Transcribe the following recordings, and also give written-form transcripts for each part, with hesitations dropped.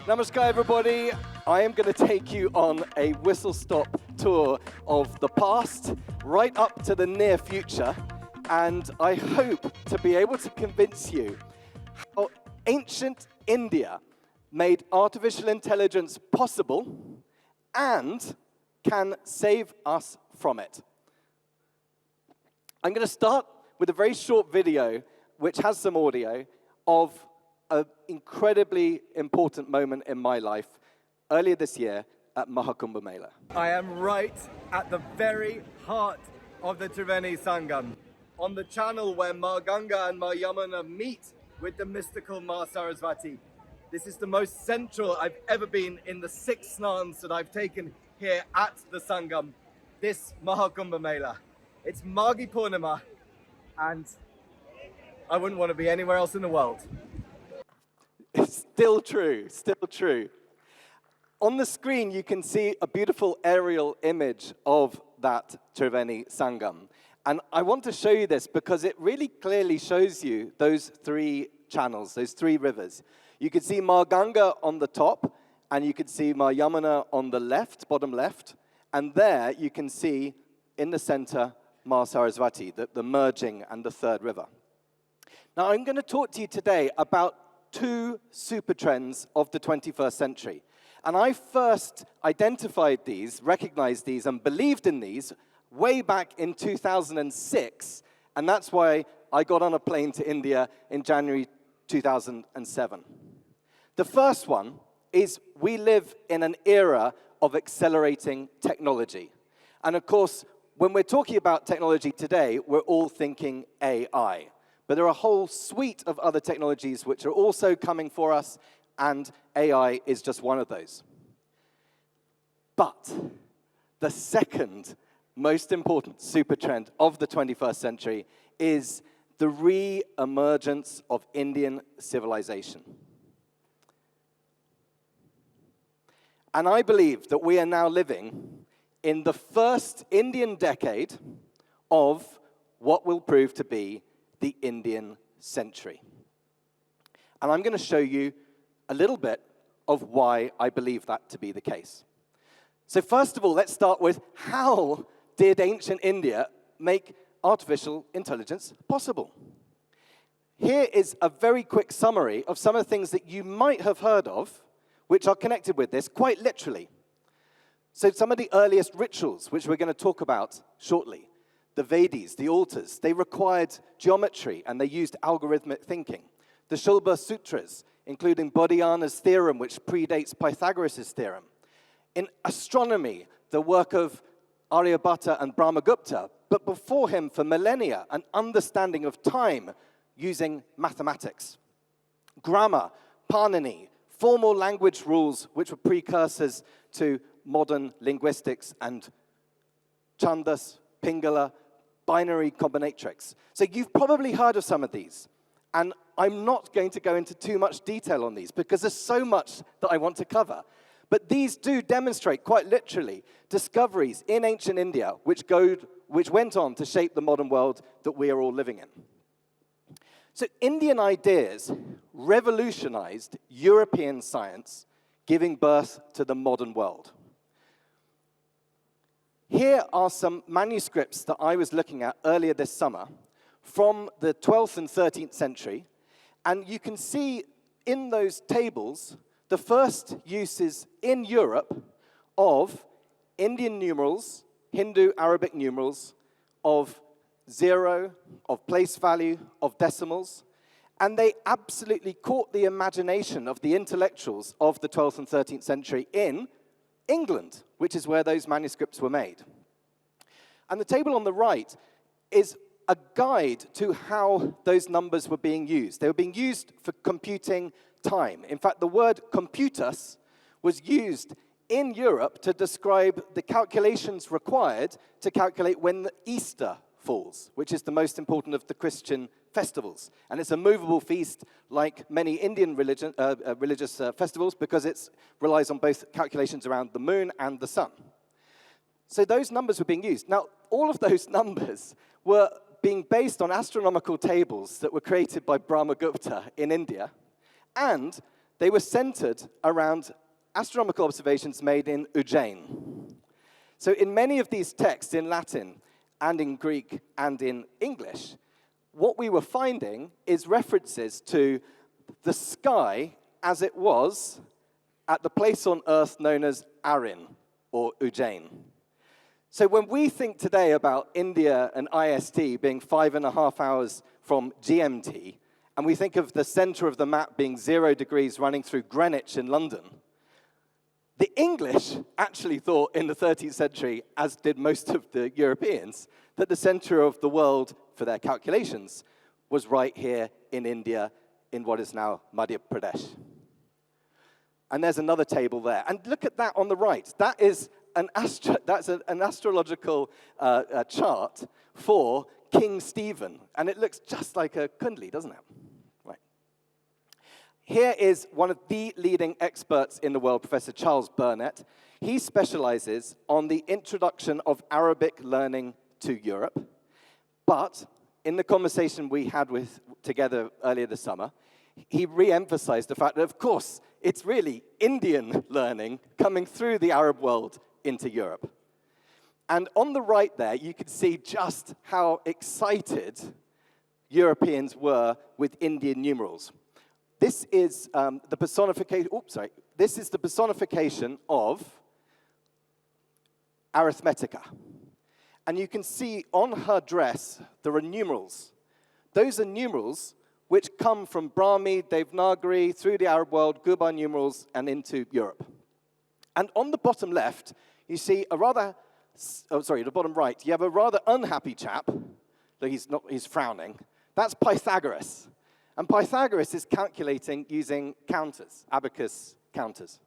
Namaskar, everybody. I am going to take you on a whistle-stop tour of the past, right up to the near future, and I hope to be able to convince you how ancient India made artificial intelligence possible and can save us from it. I'm going to start with a very short video, which has some audio, of an incredibly important moment in my life earlier this year at Mahakumbh Mela. I am right at the very heart of the Triveni Sangam, on the channel where Ma Ganga and Ma Yamuna meet with the mystical Ma Saraswati. This is the most central I've ever been in the 6 snans that I've taken here at the Sangam, this Mahakumbh Mela. It's Maghi Purnima, and I wouldn't want to be anywhere else in the world. It's still true, still true. On the screen, you can see a beautiful aerial image of that Triveni Sangam. And I want to show you this because it really clearly shows you those 3 channels, those 3 rivers. You can see Ma Ganga on the top, and you can see Ma Yamuna on the left, bottom left. And there you can see in the center Ma Saraswati, the merging and the 3rd river. Now, I'm going to talk to you today about 2 super trends of the 21st century. And I first identified these, recognized these, and believed in these way back in 2006. And that's why I got on a plane to India in January 2007. The first one is we live in an era of accelerating technology. And of course, when we're talking about technology today, we're all thinking AI. But there are a whole suite of other technologies which are also coming for us, and AI is just one of those. But the second most important super trend of the 21st century is the re-emergence of Indian civilization. And I believe that we are now living in the first Indian decade of what will prove to be the Indian century. And I'm going to show you a little bit of why I believe that to be the case. So first of all, let's start with how did ancient India make artificial intelligence possible? Here is a very quick summary of some of the things that you might have heard of, which are connected with this quite literally. So some of the earliest rituals, which we're going to talk about shortly, the Vedas, the altars, they required geometry and they used algorithmic thinking. The Shulba Sutras, including Bodhayana's theorem, which predates Pythagoras' theorem. In astronomy, the work of Aryabhatta and Brahmagupta, but before him for millennia, an understanding of time using mathematics. Grammar, Panini, formal language rules, which were precursors to modern linguistics, and Chandas, Pingala, binary combinatorics. So you've probably heard of some of these. And I'm not going to go into too much detail on these because there's so much that I want to cover. But these do demonstrate, quite literally, discoveries in ancient India which went on to shape the modern world that we are all living in. So Indian ideas revolutionized European science, giving birth to the modern world. Here are some manuscripts that I was looking at earlier this summer from the 12th and 13th century. And you can see in those tables the first uses in Europe of Indian numerals, Hindu Arabic numerals, of 0, of place value, of decimals. And they absolutely caught the imagination of the intellectuals of the 12th and 13th century in England, which is where those manuscripts were made. And the table on the right is a guide to how those numbers were being used. They were being used for computing time. In fact, the word computus was used in Europe to describe the calculations required to calculate when the Easter falls, which is the most important of the Christian festivals. And it's a movable feast like many Indian religious festivals because it relies on both calculations around the moon and the sun. So those numbers were being used. Now, all of those numbers were being based on astronomical tables that were created by Brahmagupta in India, and they were centered around astronomical observations made in Ujjain. So in many of these texts in Latin and in Greek and in English, what we were finding is references to the sky as it was at the place on Earth known as Arin, or Ujjain. So when we think today about India and IST being 5.5 hours from GMT, and we think of the center of the map being 0 degrees running through Greenwich in London, the English actually thought in the 13th century, as did most of the Europeans, that the center of the world for their calculations was right here in India, in what is now Madhya Pradesh. And there's another table there. And look at that on the right. That is an astrological chart for King Stephen. And it looks just like a kundli, doesn't it? Right. Here is one of the leading experts in the world, Professor Charles Burnett. He specializes on the introduction of Arabic learning to Europe. But in the conversation we had together earlier this summer, he re-emphasized the fact that, of course, it's really Indian learning coming through the Arab world into Europe. And on the right there, you can see just how excited Europeans were with Indian numerals. This is the personification. This is the personification of Arithmetica. And you can see on her dress, there are numerals. Those are numerals which come from Brahmi, Devanagari, through the Arab world, Guba numerals, and into Europe. And on the bottom left, you see a rather, the bottom right, you have a rather unhappy chap. Look, he's frowning. That's Pythagoras. And Pythagoras is calculating using counters, abacus counters.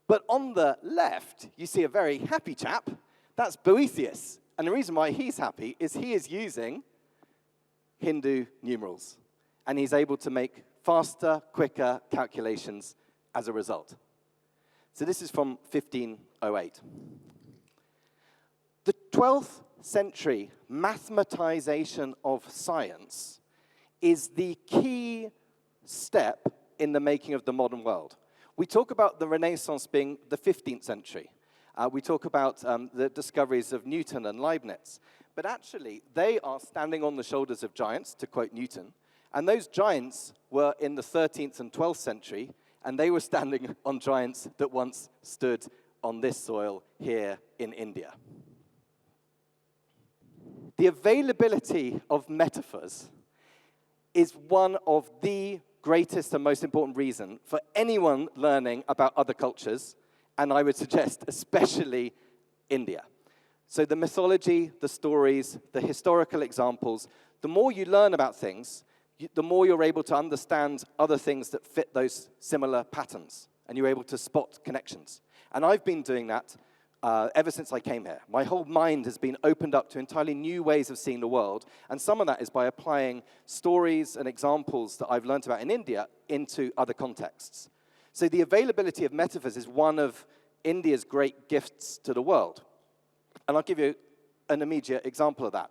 But on the left, you see a very happy chap. That's Boethius. And the reason why he's happy is he is using Hindu numerals. And he's able to make faster, quicker calculations as a result. So this is from 1508. The 12th century mathematization of science is the key step in the making of the modern world. We talk about the Renaissance being the 15th century. We talk about the discoveries of Newton and Leibniz. But actually, they are standing on the shoulders of giants, to quote Newton. And those giants were in the 13th and 12th century, and they were standing on giants that once stood on this soil here in India. The availability of metaphors is one of the greatest and most important reason for anyone learning about other cultures, and I would suggest especially India. So the mythology, the stories, the historical examples, the more you learn about things, the more you're able to understand other things that fit those similar patterns, and you're able to spot connections. And I've been doing that ever since I came here. My whole mind has been opened up to entirely new ways of seeing the world, and some of that is by applying stories and examples that I've learned about in India into other contexts. So the availability of metaphors is one of India's great gifts to the world. And I'll give you an immediate example of that,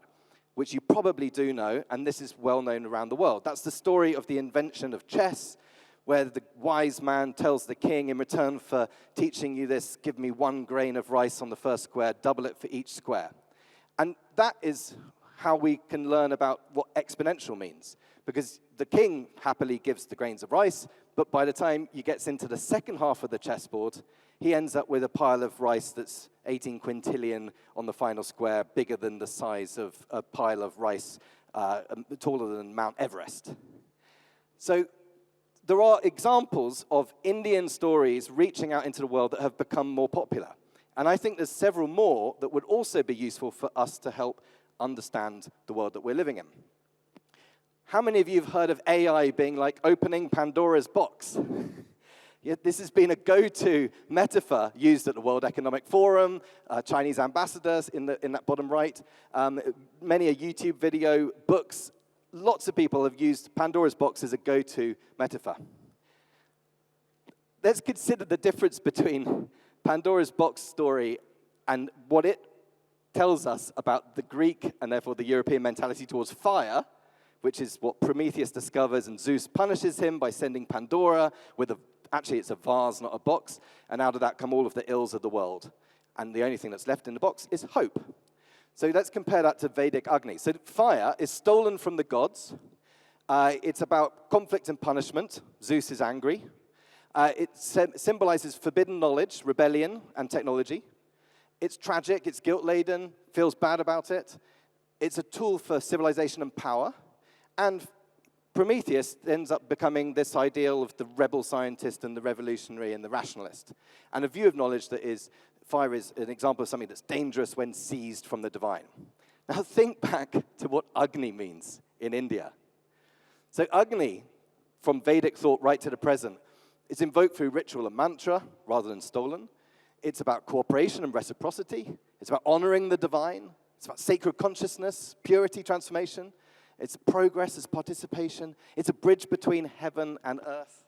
which you probably do know, and this is well known around the world. That's the story of the invention of chess, where the wise man tells the king, in return for teaching you this, give me 1 grain of rice on the first square, double it for each square. And that is how we can learn about what exponential means, because the king happily gives the grains of rice, but by the time he gets into the second half of the chessboard, he ends up with a pile of rice that's 18 quintillion on the final square, bigger than the size of a pile of rice taller than Mount Everest. So there are examples of Indian stories reaching out into the world that have become more popular. And I think there's several more that would also be useful for us to help understand the world that we're living in. How many of you have heard of AI being like opening Pandora's box? Yeah, this has been a go-to metaphor used at the World Economic Forum, Chinese ambassadors in that bottom right, many a YouTube video, books. Lots of people have used Pandora's box as a go-to metaphor. Let's consider the difference between Pandora's box story and what it tells us about the Greek and therefore the European mentality towards fire, which is what Prometheus discovers, and Zeus punishes him by sending Pandora with an Actually, it's a vase, not a box, and out of that come all of the ills of the world. And the only thing that's left in the box is hope. So let's compare that to Vedic Agni. So fire is stolen from the gods. It's about conflict and punishment. Zeus is angry. It symbolizes forbidden knowledge, rebellion, and technology. It's tragic, it's guilt-laden, feels bad about it. It's a tool for civilization and power. And Prometheus ends up becoming this ideal of the rebel scientist and the revolutionary and the rationalist. And a view of knowledge that is, fire is an example of something that's dangerous when seized from the divine. Now think back to what Agni means in India. So Agni, from Vedic thought right to the present, is invoked through ritual and mantra rather than stolen. It's about cooperation and reciprocity. It's about honoring the divine. It's about sacred consciousness, purity, transformation. It's progress, it's participation. It's a bridge between heaven and earth.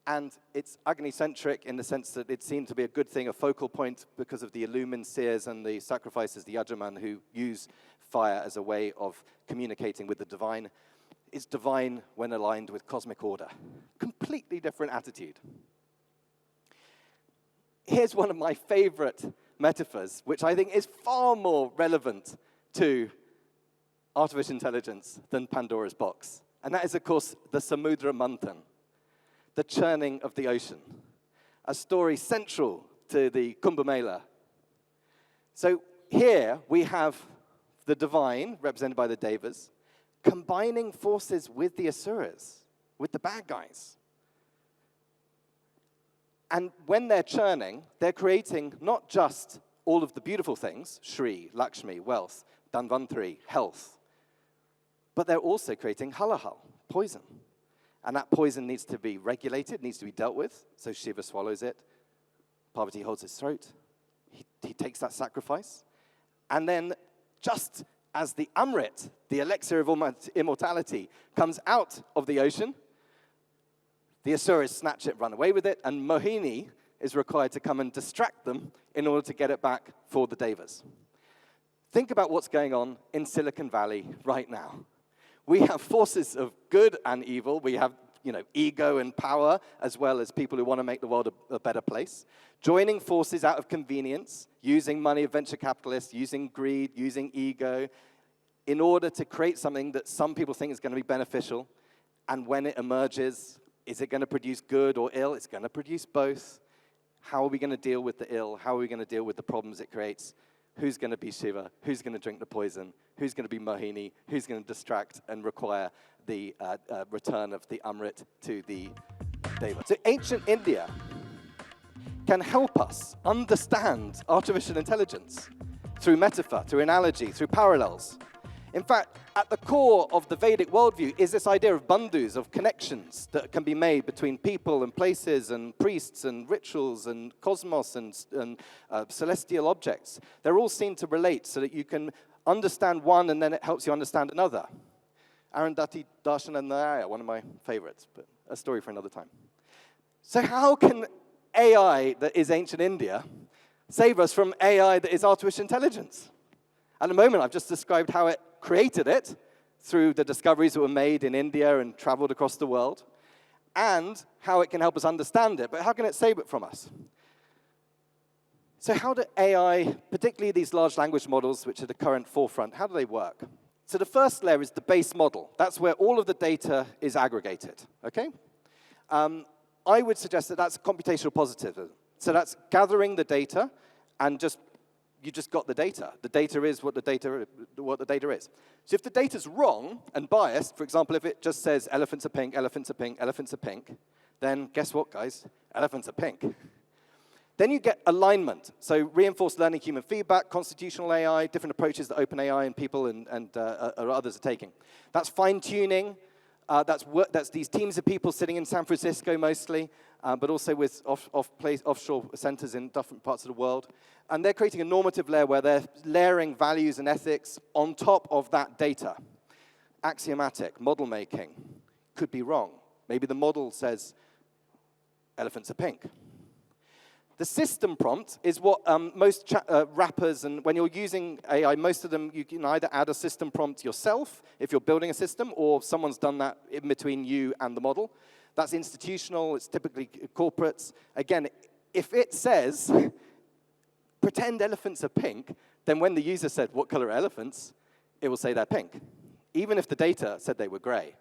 And it's Agni-centric in the sense that it seemed to be a good thing, a focal point because of the illumined seers and the sacrifices, the Yajaman, who use fire as a way of communicating with the divine. It's divine when aligned with cosmic order. Completely different attitude. Here's one of my favorite metaphors, which I think is far more relevant to artificial intelligence than Pandora's box. And that is, of course, the Samudra Manthan, the churning of the ocean, a story central to the Kumbh Mela. So here we have the divine, represented by the Devas, combining forces with the Asuras, with the bad guys. And when they're churning, they're creating not just all of the beautiful things, Shri, Lakshmi, wealth, Dhanvantari, health, but they're also creating halahal, poison. And that poison needs to be regulated, needs to be dealt with. So Shiva swallows it. Parvati holds his throat. He takes that sacrifice. And then just as the Amrit, the elixir of immortality, comes out of the ocean, the Asuras snatch it, run away with it, and Mohini is required to come and distract them in order to get it back for the Devas. Think about what's going on in Silicon Valley right now. We have forces of good and evil. We have, ego and power, as well as people who want to make the world a better place, joining forces out of convenience, using money of venture capitalists, using greed, using ego, in order to create something that some people think is going to be beneficial. And when it emerges, is it going to produce good or ill? It's going to produce both. How are we going to deal with the ill? How are we going to deal with the problems it creates? Who's going to be Shiva? Who's going to drink the poison? Who's going to be Mohini? Who's going to distract and require the return of the Amrit to the Deva? So ancient India can help us understand artificial intelligence through metaphor, through analogy, through parallels. In fact, at the core of the Vedic worldview is this idea of bandhus, of connections that can be made between people and places and priests and rituals and cosmos and celestial objects. They're all seen to relate so that you can understand one and then it helps you understand another. Arundhati Darshana Nyaya, one of my favorites, but a story for another time. So how can AI that is ancient India save us from AI that is artificial intelligence? At the moment, I've just described how it created it through the discoveries that were made in India and traveled across the world, and how it can help us understand it. But how can it save it from us? So how do AI, particularly these large language models, which are the current forefront, how do they work? So the first layer is the base model. That's where all of the data is aggregated, okay? I would suggest that that's computational positivism. So that's gathering the data and you just got the data. The data is what the data is. So if the data's wrong and biased, for example, if it just says elephants are pink, elephants are pink, elephants are pink, then guess what, guys? Elephants are pink. Then you get alignment. So reinforced learning, human feedback, constitutional AI, different approaches that OpenAI and people and others are taking. That's fine-tuning. That's these teams of people sitting in San Francisco mostly, but also with offshore centers in different parts of the world. And they're creating a normative layer where they're layering values and ethics on top of that data. Axiomatic, model making, could be wrong. Maybe the model says elephants are pink. The system prompt is what most wrappers, and when you're using AI, most of them, you can either add a system prompt yourself if you're building a system, or someone's done that in between you and the model. That's institutional, it's typically corporates. Again, if it says, pretend elephants are pink, then when the user said, what color are elephants, it will say they're pink, even if the data said they were gray.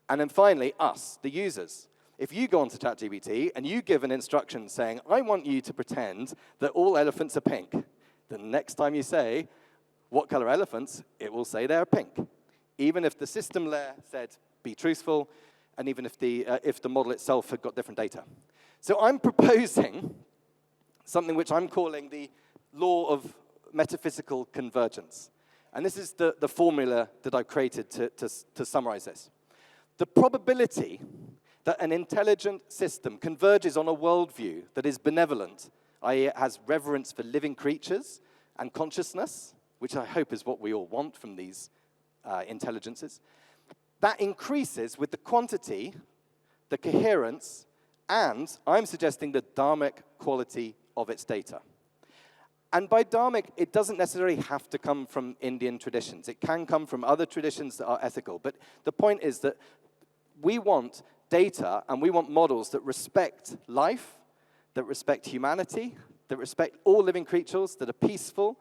And then finally, us, the users. If you go onto ChatGPT and you give an instruction saying, I want you to pretend that all elephants are pink, the next time you say, what color are elephants, it will say they're pink. Even if the system layer said, be truthful, and even if the model itself had got different data. So I'm proposing something which I'm calling the law of metaphysical convergence. And this is the formula that I've created to summarize this. The probability that an intelligent system converges on a worldview that is benevolent, i.e. it has reverence for living creatures and consciousness, which I hope is what we all want from these intelligences, that increases with the quantity, the coherence, and I'm suggesting the Dharmic quality of its data. And by Dharmic, it doesn't necessarily have to come from Indian traditions. It can come from other traditions that are ethical. But the point is that we want data and we want models that respect life, that respect humanity, that respect all living creatures, that are peaceful,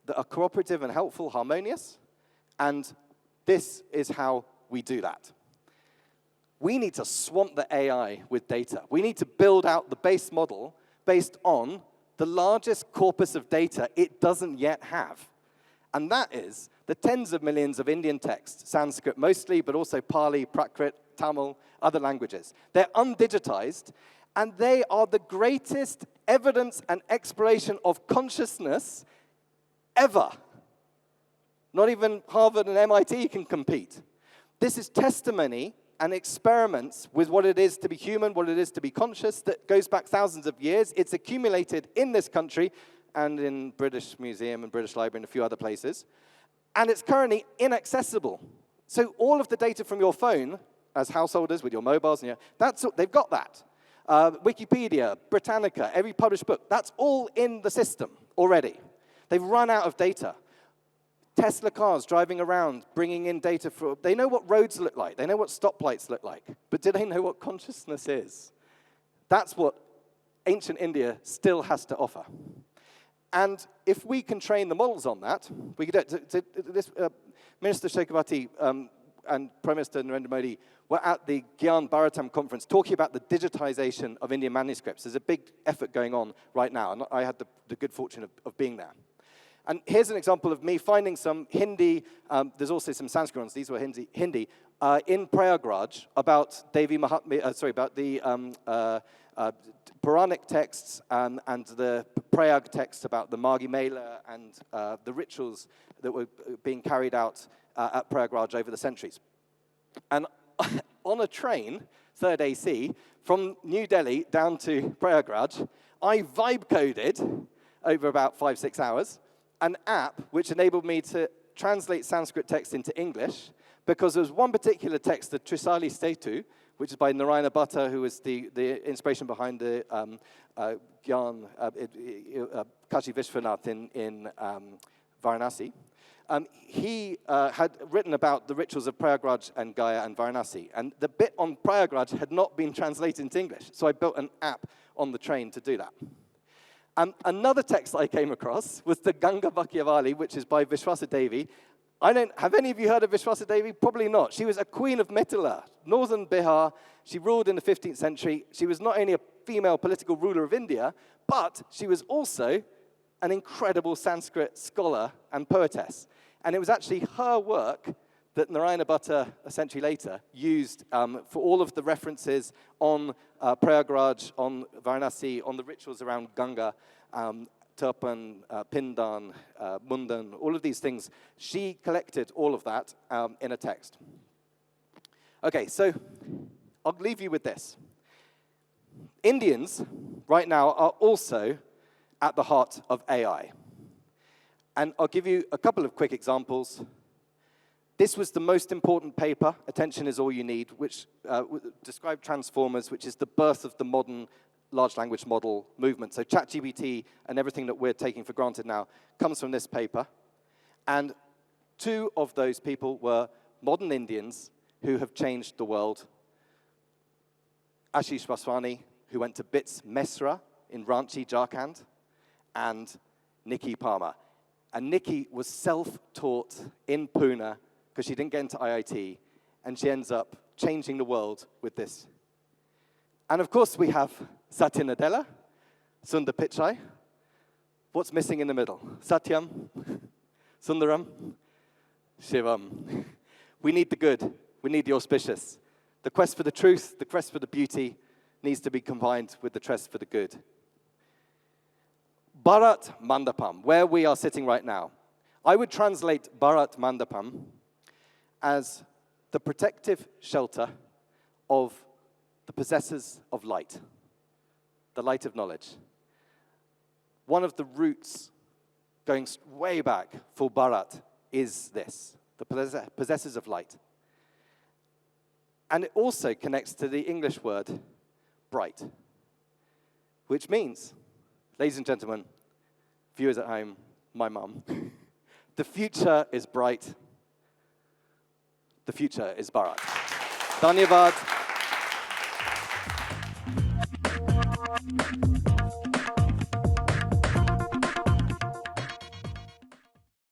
that are cooperative and helpful, harmonious. And this is how we do that. We need to swamp the AI with data. We need to build out the base model based on the largest corpus of data it doesn't yet have. And that is the tens of millions of Indian texts, Sanskrit mostly, but also Pali, Prakrit, Tamil, other languages. They're undigitized, and they are the greatest evidence and exploration of consciousness ever. Not even Harvard and MIT can compete. This is testimony and experiments with what it is to be human, what it is to be conscious, that goes back thousands of years. It's accumulated in this country and in British Museum and British Library and a few other places. And it's currently inaccessible. So all of the data from your phone, as householders with your mobiles, and they've got that. Wikipedia, Britannica, every published book, that's all in the system already. They've run out of data. Tesla cars driving around, bringing in data they know what roads look like. They know what stoplights look like. But do they know what consciousness is? That's what ancient India still has to offer. And if we can train the models on that, we could do it. Minister Shekhawati and Prime Minister Narendra Modi were at the Gyan Bharatam conference talking about the digitization of Indian manuscripts. There's a big effort going on right now, and I had the good fortune of being there. And here's an example of me finding some Hindi, there's also some Sanskrit ones, these were Hindi, in Prayagraj about Devi Mahatmya, about the Puranic texts and the Prayag texts about the Maghi Mela and the rituals that were being carried out at Prayagraj over the centuries. And on a train, 3rd AC, from New Delhi down to Prayagraj, I vibe coded over about 5-6 hours an app which enabled me to translate Sanskrit text into English, because there was one particular text, the Trisali Setu, which is by Narayana Bhatta, who was the inspiration behind the Gyan, Kashi Vishwanath in Varanasi. He had written about the rituals of Prayagraj and Gaya and Varanasi, and the bit on Prayagraj had not been translated into English, so I built an app on the train to do that. Another text I came across was the Ganga Bhakyavali, which is by Vishwasa Devi. Have any of you heard of Vishwasa Devi? Probably not. She was a queen of Mithila, northern Bihar. She ruled in the 15th century. She was not only a female political ruler of India, but she was also an incredible Sanskrit scholar and poetess. And it was actually her work that Narayana Bhatta, a century later, used for all of the references on Prayagraj, on Varanasi, on the rituals around Ganga, Turpan, Pindan, Mundan, all of these things. She collected all of that in a text. Okay, so I'll leave you with this. Indians, right now, are also at the heart of AI. And I'll give you a couple of quick examples. This was the most important paper, Attention is All You Need, which described transformers, which is the birth of the modern large language model movement. So ChatGPT and everything that we're taking for granted now comes from this paper. And 2 of those people were modern Indians who have changed the world Ashish Vaswani, who went to BITS Mesra in Ranchi, Jharkhand, and Nikki Palmer. And Nikki was self-taught in Pune because she didn't get into IIT, and she ends up changing the world with this. And of course, we have Satya Nadella, Sundar Pichai. What's missing in the middle? Satyam, Sundaram, Shivam. We need the good. We need the auspicious. The quest for the truth, the quest for the beauty needs to be combined with the quest for the good. Bharat Mandapam, where we are sitting right now, I would translate Bharat Mandapam as the protective shelter of the possessors of light, the light of knowledge. One of the roots going way back for Bharat is this, the possessors of light. And it also connects to the English word bright, which means, ladies and gentlemen, viewers at home, my mum, the future is bright. The future is Bharat. Dhanyavad.